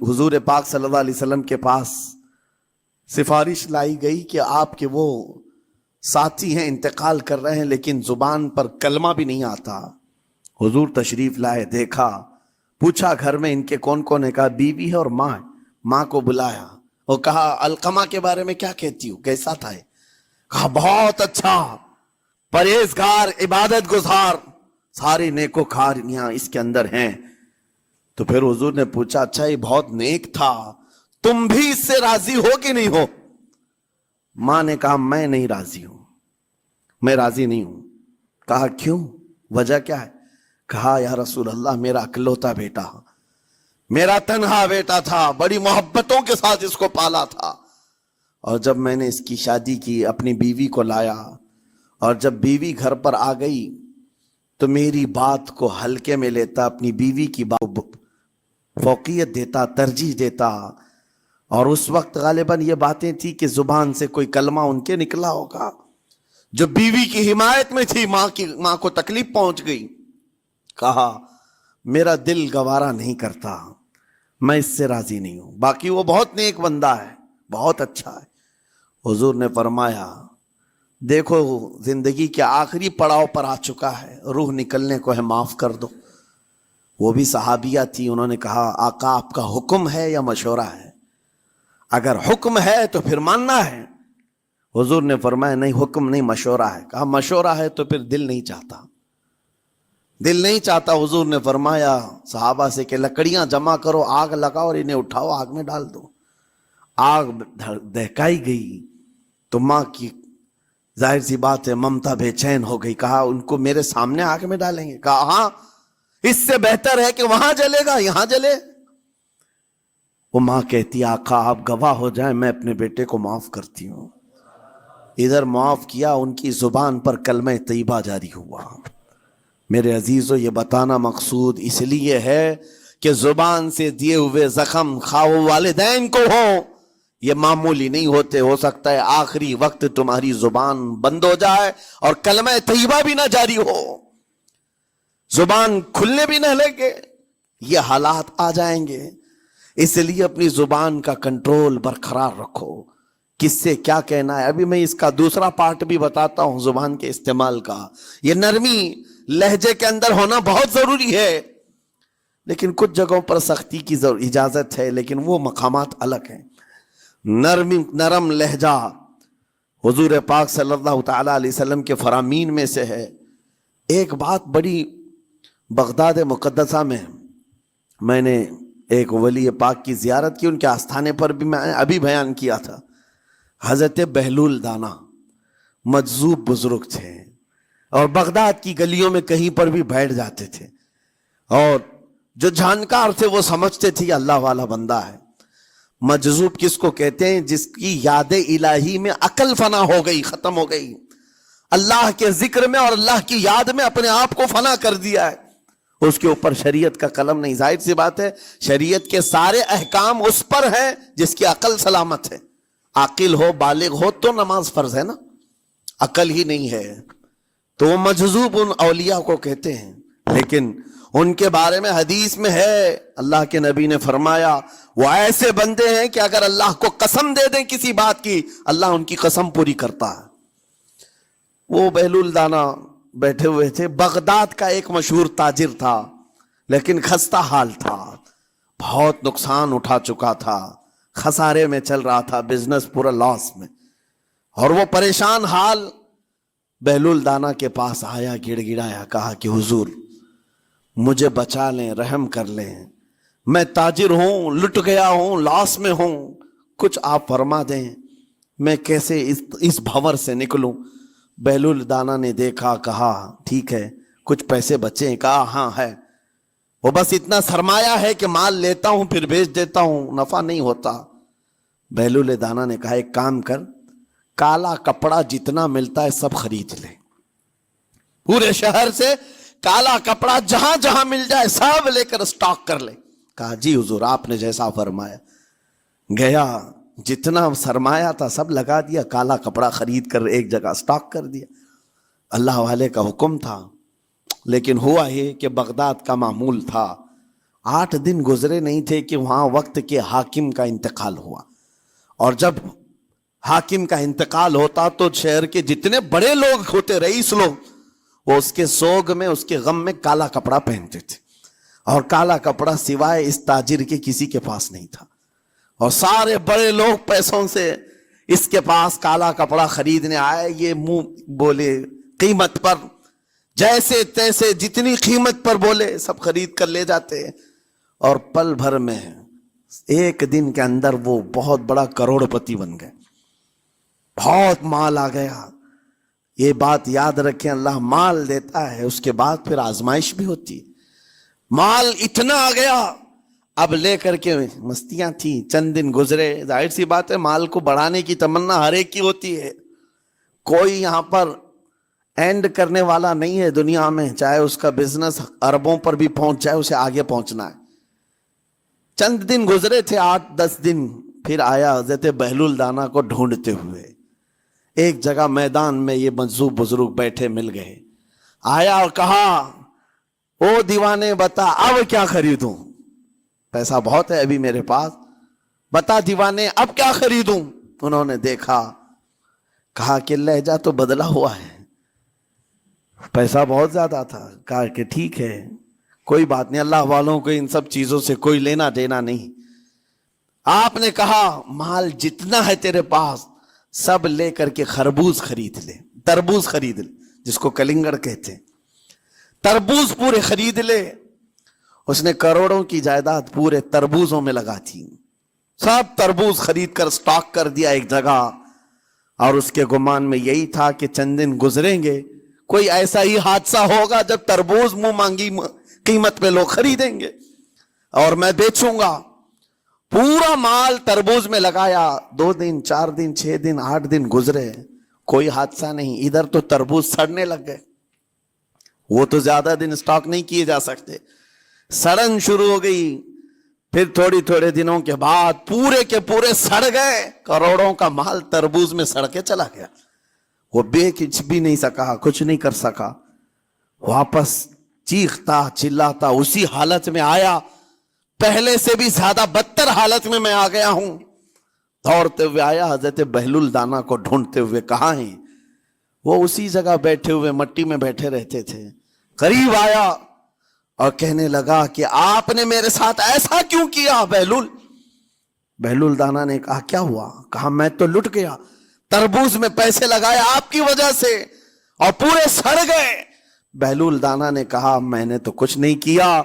حضور پاک صلی اللہ علیہ وسلم کے پاس سفارش لائی گئی کہ آپ کے وہ ساتھی ہیں انتقال کر رہے ہیں لیکن زبان پر کلمہ بھی نہیں آتا. حضور تشریف لائے, دیکھا, پوچھا گھر میں ان کے کون کون ہے, کہا بیوی ہے اور ماں ہے. ماں کو بلایا اور کہا علقمہ کے بارے میں کیا کہتی ہو, کیسا تھا؟ کہا بہت اچھا, پرہیزگار, عبادت گزار, سارے نیکوکاریاں اس کے اندر ہیں. تو پھر حضور نے پوچھا اچھا یہ بہت نیک تھا, تم بھی اس سے راضی ہو کہ نہیں ہو؟ ماں نے کہا میں نہیں راضی ہوں, میں راضی نہیں ہوں. کہا کیوں, وجہ کیا ہے؟ کہا یا رسول اللہ میرا اکلوتا بیٹا, میرا تنہا بیٹا تھا, بڑی محبتوں کے ساتھ اس کو پالا تھا, اور جب میں نے اس کی شادی کی اپنی بیوی کو لایا, اور جب بیوی گھر پر آ گئی تو میری بات کو ہلکے میں لیتا, اپنی بیوی کی بات فوقیت دیتا, ترجیح دیتا. اور اس وقت غالباً یہ باتیں تھی کہ زبان سے کوئی کلمہ ان کے نکلا ہوگا جو بیوی کی حمایت میں تھی. ماں کو تکلیف پہنچ گئی. کہا میرا دل گوارا نہیں کرتا, میں اس سے راضی نہیں ہوں, باقی وہ بہت نیک بندہ ہے, بہت اچھا ہے. حضور نے فرمایا دیکھو زندگی کے آخری پڑاؤ پر آ چکا ہے, روح نکلنے کو ہے, معاف کر دو. وہ بھی صحابیہ تھی, انہوں نے کہا آقا آپ کا حکم ہے یا مشورہ ہے؟ اگر حکم ہے تو پھر ماننا ہے. حضور نے فرمایا نہیں حکم نہیں, مشورہ ہے. کہا مشورہ ہے تو پھر دل نہیں چاہتا, دل نہیں چاہتا. حضور نے فرمایا صحابہ سے کہ لکڑیاں جمع کرو, آگ لگاؤ اور انہیں اٹھاؤ, آگ میں ڈال دو. آگ دہکائی گئی تو ماں کی ظاہر سی بات ہے ممتا بے چین ہو گئی. کہا ان کو میرے سامنے آگ میں ڈالیں گے؟ کہا ہاں, اس سے بہتر ہے کہ وہاں جلے گا, یہاں جلے. وہ ماں کہتی آقا آپ گواہ ہو جائیں, میں اپنے بیٹے کو معاف کرتی ہوں. ادھر معاف کیا, ان کی زبان پر کلمہ طیبہ جاری ہوا. میرے عزیزو یہ بتانا مقصود اس لیے ہے کہ زبان سے دیے ہوئے زخم خواہ والدین کو ہو, یہ معمولی نہیں ہوتے. ہو سکتا ہے آخری وقت تمہاری زبان بند ہو جائے اور کلمہ طیبہ بھی نہ جاری ہو, زبان کھلنے بھی نہ لگے, یہ حالات آ جائیں گے. اس لیے اپنی زبان کا کنٹرول برقرار رکھو. کس سے کیا کہنا ہے, ابھی میں اس کا دوسرا پارٹ بھی بتاتا ہوں زبان کے استعمال کا. یہ نرمی لہجے کے اندر ہونا بہت ضروری ہے, لیکن کچھ جگہوں پر سختی کی اجازت ہے, لیکن وہ مقامات الگ ہیں. نرم لہجہ حضور پاک صلی اللہ تعالی علیہ وسلم کے فرامین میں سے ہے. ایک بات بڑی بغداد مقدسہ میں نے ایک ولی پاک کی زیارت کی, ان کے آستانے پر بھی میں ابھی بیان کیا تھا. حضرت بہلول دانا مجذوب بزرگ تھے, اور بغداد کی گلیوں میں کہیں پر بھی بیٹھ جاتے تھے, اور جو جانکار تھے وہ سمجھتے تھے یہ اللہ والا بندہ ہے. مجذوب کس کو کہتے ہیں؟ جس کی یاد الہی میں عقل فنا ہو گئی, ختم ہو گئی, اللہ کے ذکر میں اور اللہ کی یاد میں اپنے آپ کو فنا کر دیا ہے. اس کے اوپر شریعت کا قلم نہیں. ظاہر سی بات ہے شریعت کے سارے احکام اس پر ہیں جس کی عقل سلامت ہے. عاقل ہو, بالغ ہو تو نماز فرض ہے نا, عقل ہی نہیں ہے تو وہ مجذوب ان اولیاء کو کہتے ہیں. لیکن ان کے بارے میں حدیث میں ہے, اللہ کے نبی نے فرمایا وہ ایسے بندے ہیں کہ اگر اللہ کو قسم دے دیں کسی بات کی, اللہ ان کی قسم پوری کرتا ہے. وہ بہلول دانا بیٹھے ہوئے تھے. بغداد کا ایک مشہور تاجر تھا, لیکن خستہ حال تھا, بہت نقصان اٹھا چکا تھا, خسارے میں چل رہا تھا, بزنس پورا لاس میں, اور وہ پریشان حال بہلول دانا کے پاس آیا, گڑ گڑایا, کہا کہ حضور مجھے بچا لیں, رحم کر لیں, میں تاجر ہوں, لٹ گیا ہوں, لاس میں ہوں, کچھ آپ فرما دیں, میں کیسے اس بھور سے نکلوں. بہلول دانا نے دیکھا, کہا ٹھیک ہے کچھ پیسے بچے؟ کہا ہاں ہے, وہ بس اتنا سرمایہ ہے کہ مال لیتا ہوں پھر بیچ دیتا ہوں, نفع نہیں ہوتا. بہلول دانا نے کہا ایک کام کر, کالا کپڑا جتنا ملتا ہے سب خرید لے, پورے شہر سے کالا کپڑا جہاں جہاں مل جائے سب لے کر سٹاک کر لے. کہا جی حضور آپ نے جیسا فرمایا. گیا, جتنا سرمایہ تھا سب لگا دیا, کالا کپڑا خرید کر ایک جگہ سٹاک کر دیا. اللہ والے کا حکم تھا, لیکن ہوا یہ کہ بغداد کا معمول تھا, 8 دن گزرے نہیں تھے کہ وہاں وقت کے حاکم کا انتقال ہوا، اور جب حاکم کا انتقال ہوتا تو شہر کے جتنے بڑے لوگ ہوتے، رئیس لوگ، وہ اس کے سوگ میں، اس کے غم میں کالا کپڑا پہنتے تھے، اور کالا کپڑا سوائے اس تاجر کے کسی کے پاس نہیں تھا، اور سارے بڑے لوگ پیسوں سے اس کے پاس کالا کپڑا خریدنے آئے، یہ منہ بولے قیمت پر، جیسے تیسے جتنی قیمت پر بولے سب خرید کر لے جاتے، اور پل بھر میں 1 دن کے اندر وہ بہت بڑا کروڑ پتی بن گئے، بہت مال آ گیا۔ یہ بات یاد رکھیں، اللہ مال دیتا ہے، اس کے بعد پھر آزمائش بھی ہوتی ہے۔ مال اتنا آ گیا، اب لے کر کے مستیاں تھیں، چند دن گزرے، ظاہر سی بات ہے مال کو بڑھانے کی تمنا ہر ایک کی ہوتی ہے، کوئی یہاں پر اینڈ کرنے والا نہیں ہے دنیا میں، چاہے اس کا بزنس اربوں پر بھی پہنچ جائے، اسے آگے پہنچنا ہے۔ چند دن گزرے تھے، 8-10 دن، پھر آیا حضرت بہلول دانا کو ڈھونڈتے ہوئے، ایک جگہ میدان میں یہ مجذوب بزرگ بیٹھے مل گئے، آیا اور کہا، او دیوانے بتا اب کیا خریدوں، پیسہ بہت ہے ابھی میرے پاس، بتا دیوانے اب کیا خریدوں۔ انہوں نے دیکھا، کہا کہ لہجہ تو بدلا ہوا ہے، پیسہ بہت زیادہ تھا، کہا کہ ٹھیک ہے کوئی بات نہیں، اللہ والوں کو ان سب چیزوں سے کوئی لینا دینا نہیں۔ آپ نے کہا مال جتنا ہے تیرے پاس سب لے کر کے خربوز خرید لے، تربوز خرید لے، جس کو کلنگڑ کہتے ہیں، تربوز پورے خرید لے۔ اس نے کروڑوں کی جائیداد پورے تربوزوں میں لگا تھی، سب تربوز خرید کر سٹاک کر دیا ایک جگہ، اور اس کے گمان میں یہی تھا کہ چند دن گزریں گے، کوئی ایسا ہی حادثہ ہوگا جب تربوز منہ مانگی قیمت پہ لوگ خریدیں گے اور میں بیچوں گا۔ پورا مال تربوز میں لگایا، 2 دن 4 دن 6 دن 8 دن گزرے، کوئی حادثہ نہیں۔ ادھر تو تربوز سڑنے لگ گئے، وہ تو زیادہ دن سٹاک نہیں کیے جا سکتے، سڑن شروع ہو گئی۔ پھر تھوڑے دنوں کے بعد پورے کے پورے سڑ گئے، کروڑوں کا مال تربوز میں سڑ کے چلا گیا۔ وہ بیچ بھی نہیں سکا، کچھ نہیں کر سکا، واپس چیختا چلاتا اسی حالت میں آیا، پہلے سے بھی زیادہ بدتر حالت میں میں آ گیا ہوں۔ دوڑتے ہوئے آیا، حضرت بہلول دانا کو ڈھونڈتے ہوئے، کہاں ہیں؟ وہ اسی جگہ بیٹھے ہوئے مٹی میں بیٹھے رہتے تھے۔ قریب آیا اور کہنے لگا کہ آپ نے میرے ساتھ ایسا کیوں کیا بہلول؟ بہلول دانا نے کہا کیا ہوا؟ کہا میں تو لٹ گیا، تربوز میں پیسے لگائے آپ کی وجہ سے اور پورے سڑ گئے۔ بہلول دانا نے کہا میں نے تو کچھ نہیں کیا،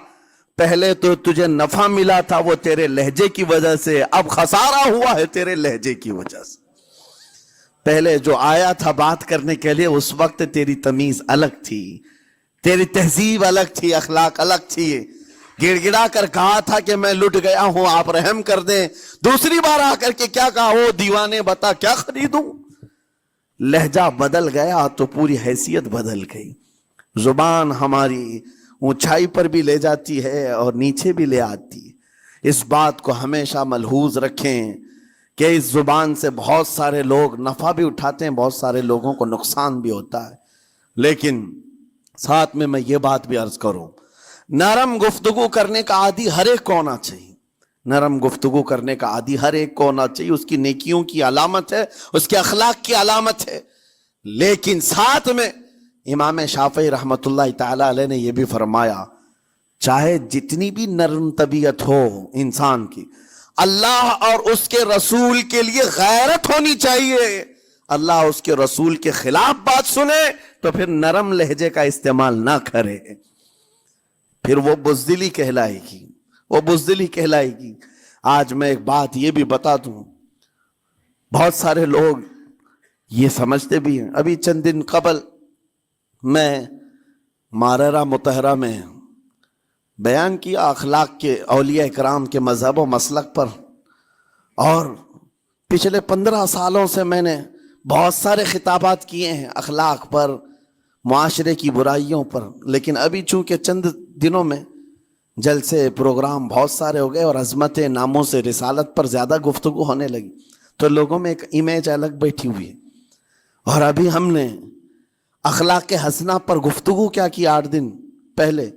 پہلے تو تجھے نفع ملا تھا وہ تیرے لہجے کی وجہ سے، اب خسارہ ہوا ہے تیرے لہجے کی وجہ سے۔ پہلے جو آیا تھا بات کرنے کے لیے اس وقت تیری تمیز الگ تھی، تیری تہذیب الگ تھی، اخلاق الگ تھی، گڑ گڑا کر کہا تھا کہ میں لٹ گیا ہوں آپ رحم کر دیں۔ دوسری بار آ کر کے کیا کہا؟ او دیوانے بتا کیا خریدوں؟ لہجہ بدل گیا تو پوری حیثیت بدل گئی۔ زبان ہماری اونچائی پر بھی لے جاتی ہے اور نیچے بھی لے آتی ہے۔ اس بات کو ہمیشہ ملحوظ رکھیں کہ اس زبان سے بہت سارے لوگ نفع بھی اٹھاتے ہیں، بہت سارے لوگوں کو نقصان بھی ہوتا ہے۔ لیکن ساتھ میں یہ بات بھی عرض کروں، نرم گفتگو کرنے کا عادی ہر ایک کو ہونا چاہیے، نرم گفتگو کرنے کا عادی ہر ایک کو ہونا چاہیے، اس کی نیکیوں کی علامت ہے، اس کے اخلاق کی علامت ہے۔ لیکن ساتھ میں امام شافعی رحمت اللہ تعالی علیہ نے یہ بھی فرمایا، چاہے جتنی بھی نرم طبیعت ہو انسان کی، اللہ اور اس کے رسول کے لیے غیرت ہونی چاہیے۔ اللہ اس کے رسول کے خلاف بات سنے تو پھر نرم لہجے کا استعمال نہ کرے، پھر وہ بزدلی کہلائے گی، وہ بزدلی کہلائے گی۔ آج میں ایک بات یہ بھی بتا دوں، بہت سارے لوگ یہ سمجھتے بھی ہیں، ابھی چند دن قبل میں ماررہ متحرہ میں بیان کیا اخلاق کے، اولیاء اکرام کے مذہب و مسلک پر، اور پچھلے 15 سالوں سے میں نے بہت سارے خطابات کیے ہیں اخلاق پر، معاشرے کی برائیوں پر، لیکن ابھی چونکہ چند دنوں میں جلسے پروگرام بہت سارے ہو گئے اور عظمت ناموں سے رسالت پر زیادہ گفتگو ہونے لگی، تو لوگوں میں ایک امیج الگ بیٹھی ہوئی ہے۔ اور ابھی ہم نے اخلاق حسنہ پر گفتگو کیا کی 8 دن پہلے،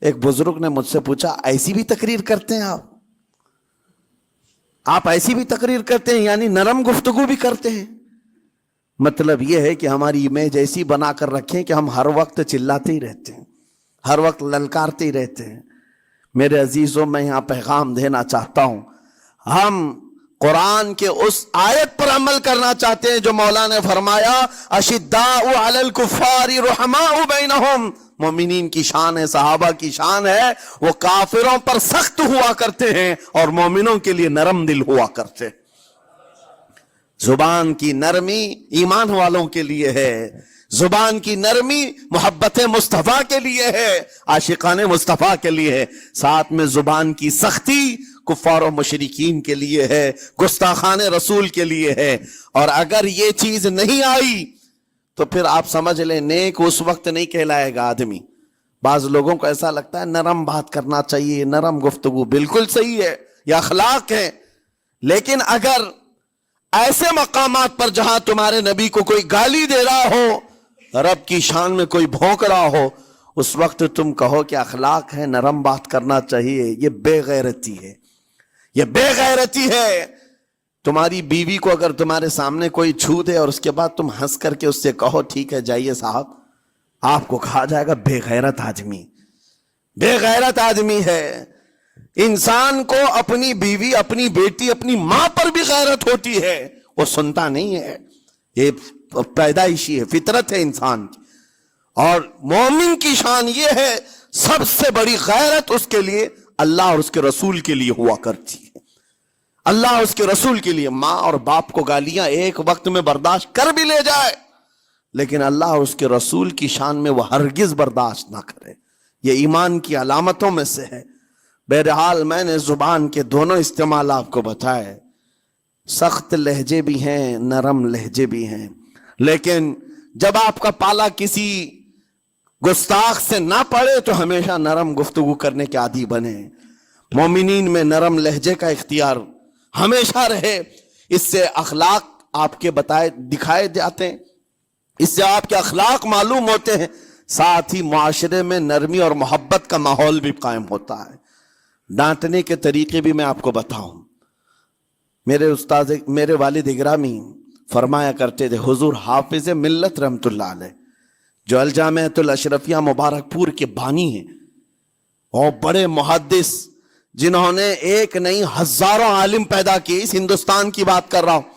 ایک بزرگ نے مجھ سے پوچھا ایسی بھی تقریر کرتے ہیں آپ ایسی بھی تقریر کرتے ہیں، یعنی نرم گفتگو بھی کرتے ہیں؟ مطلب یہ ہے کہ ہماری امیج ایسی بنا کر رکھیں کہ ہم ہر وقت چلاتے ہی رہتے ہیں، ہر وقت للکارتے ہی رہتے ہیں۔ میرے عزیزوں، میں یہاں پیغام دینا چاہتا ہوں، ہم قرآن کے اس آیت پر عمل کرنا چاہتے ہیں جو مولا نے فرمایا اشداء علی الکفار رحماء بینہم۔ مومنین کی شان ہے، صحابہ کی شان ہے، وہ کافروں پر سخت ہوا کرتے ہیں اور مومنوں کے لیے نرم دل ہوا کرتے ہیں۔ زبان کی نرمی ایمان والوں کے لیے ہے، زبان کی نرمی محبت مصطفیٰ کے لیے ہے، عاشقان مصطفیٰ کے لیے ہے، ساتھ میں زبان کی سختی کفار و مشرکین کے لیے ہے، گستاخان رسول کے لیے ہے۔ اور اگر یہ چیز نہیں آئی تو پھر آپ سمجھ لیں نیک اس وقت نہیں کہلائے گا آدمی۔ بعض لوگوں کو ایسا لگتا ہے نرم بات کرنا چاہیے، نرم گفتگو، بالکل صحیح ہے، یہ اخلاق ہے، لیکن اگر ایسے مقامات پر جہاں تمہارے نبی کو کوئی گالی دے رہا ہو، رب کی شان میں کوئی بھونک رہا ہو، اس وقت تم کہو کہ اخلاق ہے، نرم بات کرنا چاہیے، یہ بے غیرتی ہے، یہ بے غیرتی ہے۔ تمہاری بیوی کو اگر تمہارے سامنے کوئی چھو دے اور اس کے بعد تم ہنس کر کے اس سے کہو ٹھیک ہے جائیے صاحب، آپ کو کہا جائے گا بے غیرت آدمی، بے غیرت آدمی ہے۔ انسان کو اپنی بیوی، اپنی بیٹی، اپنی ماں پر بھی غیرت ہوتی ہے، وہ سنتا نہیں ہے، یہ پیدائشی ہے، فطرت ہے انسان کی۔ اور مومن کی شان یہ ہے سب سے بڑی غیرت اس کے لیے اللہ اور اس کے رسول کے لیے ہوا کرتی ہے، اللہ اور اس کے رسول کے لیے۔ ماں اور باپ کو گالیاں ایک وقت میں برداشت کر بھی لے جائے، لیکن اللہ اور اس کے رسول کی شان میں وہ ہرگز برداشت نہ کرے، یہ ایمان کی علامتوں میں سے ہے۔ بہرحال میں نے زبان کے دونوں استعمال آپ کو بتائے، سخت لہجے بھی ہیں، نرم لہجے بھی ہیں، لیکن جب آپ کا پالا کسی گستاخ سے نہ پڑے تو ہمیشہ نرم گفتگو کرنے کے عادی بنے۔ مومنین میں نرم لہجے کا اختیار ہمیشہ رہے، اس سے اخلاق آپ کے بتائے دکھائے جاتے ہیں، اس سے آپ کے اخلاق معلوم ہوتے ہیں، ساتھ ہی معاشرے میں نرمی اور محبت کا ماحول بھی قائم ہوتا ہے۔ ڈانٹنے کے طریقے بھی میں آپ کو بتاؤں، میرے والد اگرامی فرمایا کرتے تھے، حضور حافظ ملت رحمت اللہ علیہ جو الجامعۃ الاشرفیہ مبارک پور کے بانی ہیں اور بڑے محدث جنہوں نے ایک نہیں ہزاروں عالم پیدا کیے، اس ہندوستان کی بات کر رہا ہوں،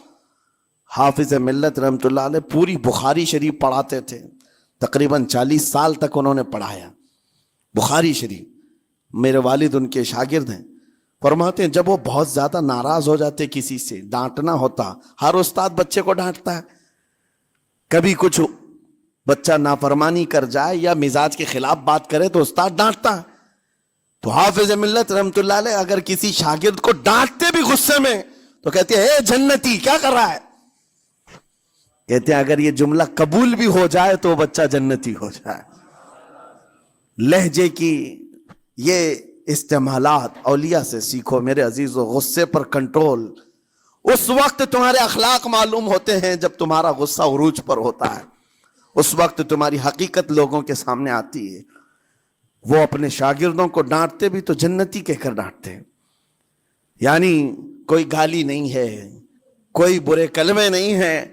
حافظ ملت رحمت اللہ علیہ پوری بخاری شریف پڑھاتے تھے، تقریباً 40 سال تک انہوں نے پڑھایا بخاری شریف۔ میرے والد ان کے شاگرد ہیں، فرماتے ہیں جب وہ بہت زیادہ ناراض ہو جاتے کسی سے، ڈانٹنا ہوتا، ہر استاد بچے کو ڈانٹتا ہے، کبھی کچھ بچہ نافرمانی کر جائے یا مزاج کے خلاف بات کرے تو استاد ڈانٹتا ہے، تو حافظ ملت رحمت اللہ علیہ اگر کسی شاگرد کو ڈانٹتے بھی غصے میں تو کہتے ہیں اے جنتی کیا کر رہا ہے، کہتے ہیں اگر یہ جملہ قبول بھی ہو جائے تو وہ بچہ جنتی ہو جائے۔ لہجے کی یہ استعمالات اولیاء سے سیکھو میرے عزیزو، غصے پر کنٹرول اس وقت تمہارے اخلاق معلوم ہوتے ہیں جب تمہارا غصہ عروج پر ہوتا ہے، اس وقت تمہاری حقیقت لوگوں کے سامنے آتی ہے۔ وہ اپنے شاگردوں کو ڈانٹتے بھی تو جنتی کہہ کر ڈانٹتے ہیں، یعنی کوئی گالی نہیں ہے، کوئی برے کلمے نہیں ہیں،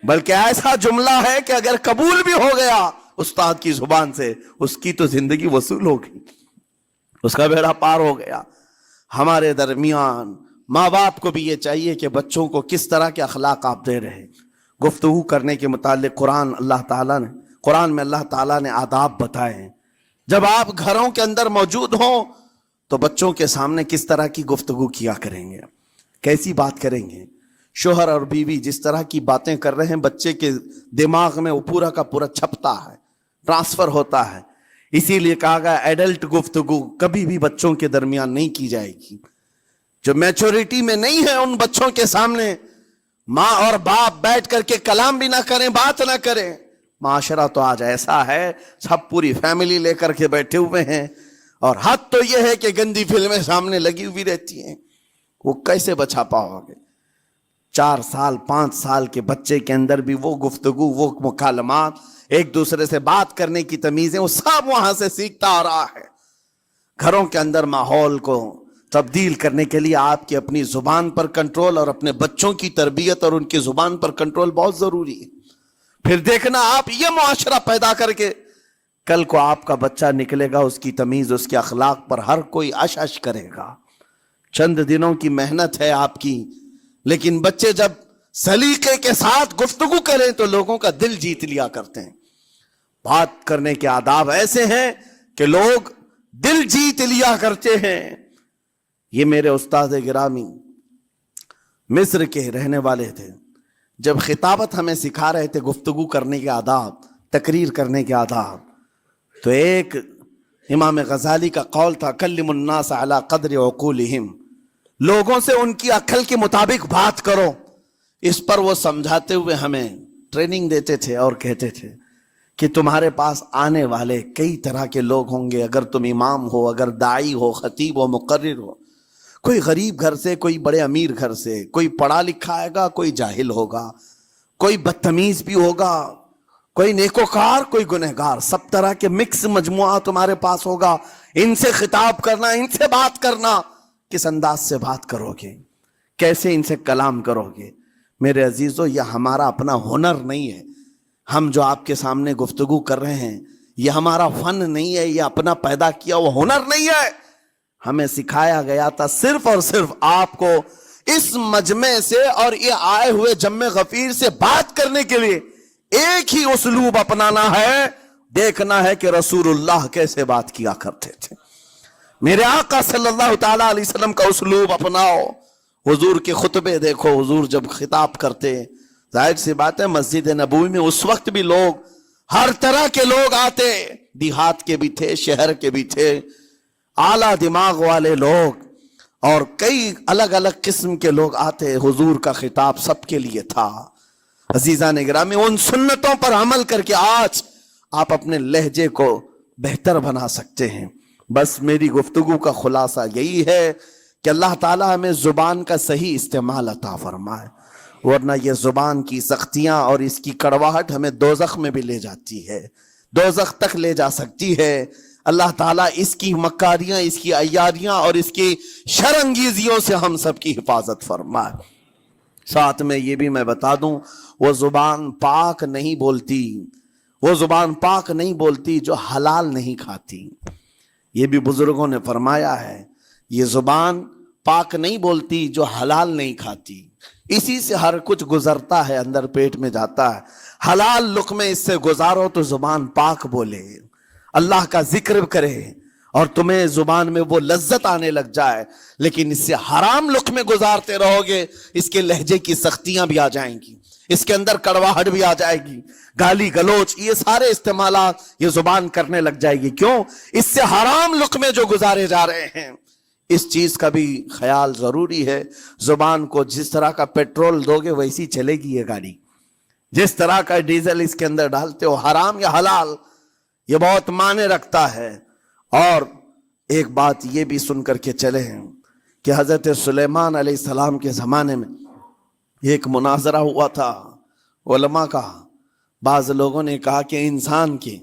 بلکہ ایسا جملہ ہے کہ اگر قبول بھی ہو گیا استاد کی زبان سے، اس کی تو زندگی وصول ہو گئی، اس کا بیڑا پار ہو گیا۔ ہمارے درمیان ماں باپ کو بھی یہ چاہیے کہ بچوں کو کس طرح کے اخلاق آپ دے رہے ہیں۔ گفتگو کرنے کے متعلق قرآن میں اللہ تعالیٰ نے آداب بتائے ہیں، جب آپ گھروں کے اندر موجود ہوں تو بچوں کے سامنے کس طرح کی گفتگو کیا کریں گے، کیسی بات کریں گے۔ شوہر اور بیوی جس طرح کی باتیں کر رہے ہیں بچے کے دماغ میں وہ پورا کا پورا چھپتا ہے، ٹرانسفر ہوتا ہے، اسی لیے کہا گیا ایڈلٹ گفتگو کبھی بھی بچوں کے درمیان نہیں کی جائے گی۔ جو میچورٹی میں نہیں ہے ان بچوں کے سامنے ماں اور باپ بیٹھ کر کے کلام بھی نہ کریں، بات نہ کریں۔ معاشرہ تو آج ایسا ہے، سب پوری فیملی لے کر کے بیٹھے ہوئے ہیں، اور حد تو یہ ہے کہ گندی فلمیں سامنے لگی ہوئی رہتی ہیں، وہ کیسے بچا پاؤ گے؟ 4 سال 5 سال کے بچے کے اندر بھی وہ گفتگو، وہ مکالمات، ایک دوسرے سے بات کرنے کی تمیزیں، وہ سب وہاں سے سیکھتا آ رہا ہے۔ گھروں کے اندر ماحول کو تبدیل کرنے کے لیے آپ کی اپنی زبان پر کنٹرول اور اپنے بچوں کی تربیت اور ان کی زبان پر کنٹرول بہت ضروری ہے. پھر دیکھنا آپ یہ معاشرہ پیدا کر کے کل کو آپ کا بچہ نکلے گا، اس کی تمیز، اس کے اخلاق پر ہر کوئی اش اش کرے گا. چند دنوں کی محنت ہے آپ کی، لیکن بچے جب سلیقے کے ساتھ گفتگو کریں تو لوگوں کا دل جیت لیا کرتے ہیں. بات کرنے کے آداب ایسے ہیں کہ لوگ دل جیت لیا کرتے ہیں. یہ میرے استاد گرامی مصر کے رہنے والے تھے. جب خطابت ہمیں سکھا رہے تھے گفتگو کرنے کے آداب، تقریر کرنے کے آداب، تو ایک امام غزالی کا قول تھا، کلم الناس علی قدر عقولہم، لوگوں سے ان کی عقل کے مطابق بات کرو. اس پر وہ سمجھاتے ہوئے ہمیں ٹریننگ دیتے تھے اور کہتے تھے کہ تمہارے پاس آنے والے کئی طرح کے لوگ ہوں گے. اگر تم امام ہو، اگر داعی ہو، خطیب ہو، مقرر ہو، کوئی غریب گھر سے، کوئی بڑے امیر گھر سے، کوئی پڑھا لکھا آئے گا، کوئی جاہل ہوگا، کوئی بدتمیز بھی ہوگا، کوئی نیکوکار، کوئی گنہگار، سب طرح کے مکس مجموعہ تمہارے پاس ہوگا. ان سے خطاب کرنا، ان سے بات کرنا، کس انداز سے بات کرو گے، کیسے ان سے کلام کرو گے. میرے عزیزو، یہ ہمارا اپنا ہنر نہیں ہے. ہم جو آپ کے سامنے گفتگو کر رہے ہیں یہ ہمارا فن نہیں ہے، یہ اپنا پیدا کیا وہ ہنر نہیں ہے. ہمیں سکھایا گیا تھا صرف اور صرف آپ کو اس مجمع سے اور یہ آئے ہوئے جمع غفیر سے بات کرنے کے لیے ایک ہی اسلوب اپنانا ہے. دیکھنا ہے کہ رسول اللہ کیسے بات کیا کرتے تھے. میرے آقا صلی اللہ تعالی علیہ وسلم کا اسلوب اپناؤ. حضور کے خطبے دیکھو، حضور جب خطاب کرتے، ظاہر سی بات ہے مسجد نبوی میں اس وقت بھی لوگ، ہر طرح کے لوگ آتے، دیہات کے بھی تھے، شہر کے بھی تھے، اعلیٰ دماغ والے لوگ اور کئی الگ الگ قسم کے لوگ آتے. حضور کا خطاب سب کے لیے تھا. عزیزان گرامی، ان سنتوں پر عمل کر کے آج آپ اپنے لہجے کو بہتر بنا سکتے ہیں. بس میری گفتگو کا خلاصہ یہی ہے کہ اللہ تعالیٰ ہمیں زبان کا صحیح استعمال عطا فرمائے، ورنہ یہ زبان کی سختیاں اور اس کی کڑواہٹ ہمیں دوزخ میں بھی لے جاتی ہے، دوزخ تک لے جا سکتی ہے. اللہ تعالیٰ اس کی مکاریاں، اس کی عیاریاں اور اس کی شرانگیزیوں سے ہم سب کی حفاظت فرمائے. ساتھ میں یہ بھی میں بتا دوں، وہ زبان پاک نہیں بولتی، وہ زبان پاک نہیں بولتی جو حلال نہیں کھاتی. یہ بھی بزرگوں نے فرمایا ہے، یہ زبان پاک نہیں بولتی جو حلال نہیں کھاتی. اسی سے ہر کچھ گزرتا ہے، اندر پیٹ میں جاتا ہے. حلال لقمے اس سے گزارو تو زبان پاک بولے، اللہ کا ذکر کرے اور تمہیں زبان میں وہ لذت آنے لگ جائے. لیکن اس سے حرام لقمے گزارتے رہو گے، اس کے لہجے کی سختیاں بھی آ جائیں گی، اس کے اندر کڑواہٹ بھی آ جائے گی، گالی گلوچ، یہ سارے استعمالات یہ زبان کرنے لگ جائے گی. کیوں؟ اس سے حرام لقمے جو گزارے جا رہے ہیں. اس چیز کا بھی خیال ضروری ہے. زبان کو جس طرح کا پیٹرول دو گے ویسی چلے گی یہ گاڑی. جس طرح کا ڈیزل اس کے اندر ڈالتے ہو، حرام یا حلال، یہ بہت معنی رکھتا ہے. اور ایک بات یہ بھی سن کر کے چلے ہیں کہ حضرت سلیمان علیہ السلام کے زمانے میں ایک مناظرہ ہوا تھا علماء کا. بعض لوگوں نے کہا کہ انسان کی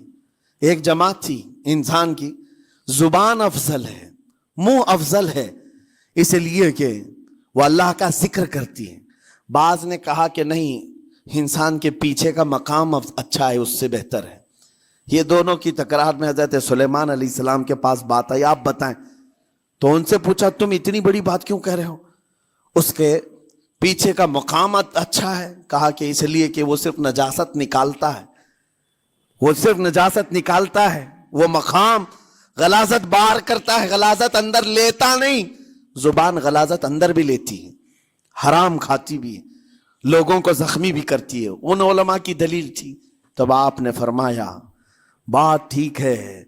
ایک جماعت تھی، انسان کی زبان افضل ہے، منہ افضل ہے، اس لیے کہ وہ اللہ کا ذکر کرتی ہے. بعض نے کہا کہ نہیں، انسان کے پیچھے کا مقام اچھا ہے، اس سے بہتر ہے. یہ دونوں کی تکرار میں حضرت سلیمان علیہ السلام کے پاس بات آئی، آپ بتائیں. تو ان سے پوچھا تم اتنی بڑی بات کیوں کہہ رہے ہو؟ اس کے پیچھے کا مقام اچھا ہے. کہا کہ اس لیے کہ وہ صرف نجاست نکالتا ہے، وہ صرف نجاست نکالتا ہے، وہ مقام غلاظت باہر کرتا ہے، غلاظت اندر لیتا نہیں. زبان غلاظت اندر بھی لیتی ہے، حرام کھاتی بھی ہے، لوگوں کو زخمی بھی کرتی ہے. ان علماء کی دلیل تھی. تب آپ نے فرمایا بات ٹھیک ہے،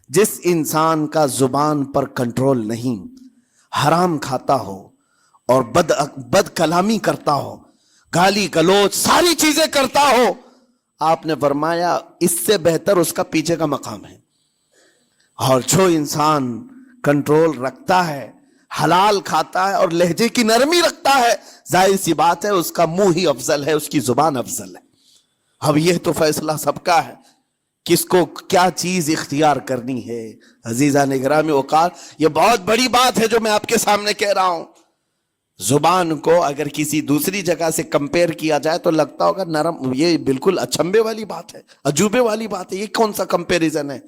جس انسان کا زبان پر کنٹرول نہیں، حرام کھاتا ہو اور بد کلامی کرتا ہو، گالی گلوچ ساری چیزیں کرتا ہو، آپ نے فرمایا اس سے بہتر اس کا پیچھے کا مقام ہے. اور جو انسان کنٹرول رکھتا ہے، حلال کھاتا ہے اور لہجے کی نرمی رکھتا ہے، ظاہر سی بات ہے اس کا منہ ہی افضل ہے، اس کی زبان افضل ہے. اب یہ تو فیصلہ سب کا ہے کس کو کیا چیز اختیار کرنی ہے۔ عزیزان گرامی اوقات، یہ بہت بڑی بات ہے جو میں آپ کے سامنے کہہ رہا ہوں۔ زبان کو اگر کسی دوسری جگہ سے کمپیئر کیا جائے تو لگتا ہوگا نرم، یہ بالکل اچنبے والی بات ہے، عجوبے والی بات ہے، یہ کون سا کمپیریزن ہے۔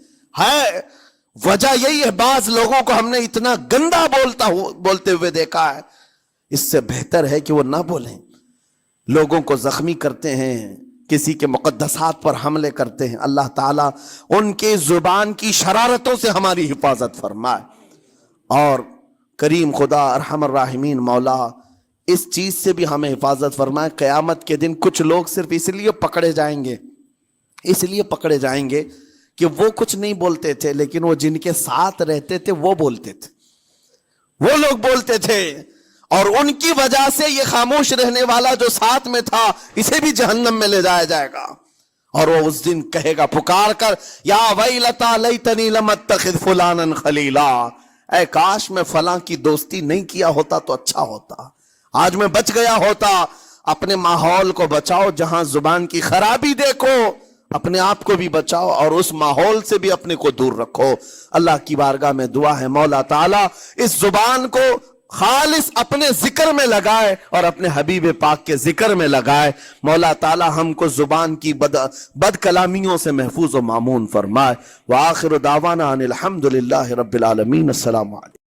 وجہ یہی ہے، بعض لوگوں کو ہم نے اتنا گندا بولتے ہوئے دیکھا ہے، اس سے بہتر ہے کہ وہ نہ بولیں۔ لوگوں کو زخمی کرتے ہیں، کسی کے مقدسات پر حملے کرتے ہیں، اللہ تعالیٰ ان کے زبان کی شرارتوں سے ہماری حفاظت فرمائے۔ اور کریم خدا ارحم الراحمین مولا اس چیز سے بھی ہمیں حفاظت فرمائے، قیامت کے دن کچھ لوگ صرف اس لیے پکڑے جائیں گے کہ وہ کچھ نہیں بولتے تھے، لیکن وہ جن کے ساتھ رہتے تھے وہ بولتے تھے، وہ لوگ بولتے تھے، اور ان کی وجہ سے یہ خاموش رہنے والا جو ساتھ میں تھا اسے بھی جہنم میں لے جایا جائے گا۔ اور وہ اس دن کہے گا پکار کر، یا ویلتا لیتنی لم اتخذ فلانا خلیلا، اے کاش میں فلاں کی دوستی نہیں کیا ہوتا تو اچھا ہوتا، آج میں بچ گیا ہوتا۔ اپنے ماحول کو بچاؤ، جہاں زبان کی خرابی دیکھو اپنے آپ کو بھی بچاؤ، اور اس ماحول سے بھی اپنے کو دور رکھو۔ اللہ کی بارگاہ میں دعا ہے مولا تعالیٰ اس زبان کو خالص اپنے ذکر میں لگائے اور اپنے حبیب پاک کے ذکر میں لگائے۔ مولا تعالیٰ ہم کو زبان کی بد کلامیوں سے محفوظ و مامون فرمائے۔ وآخر دعوانا ان الحمد للہ رب العالمین۔ السلام علیکم۔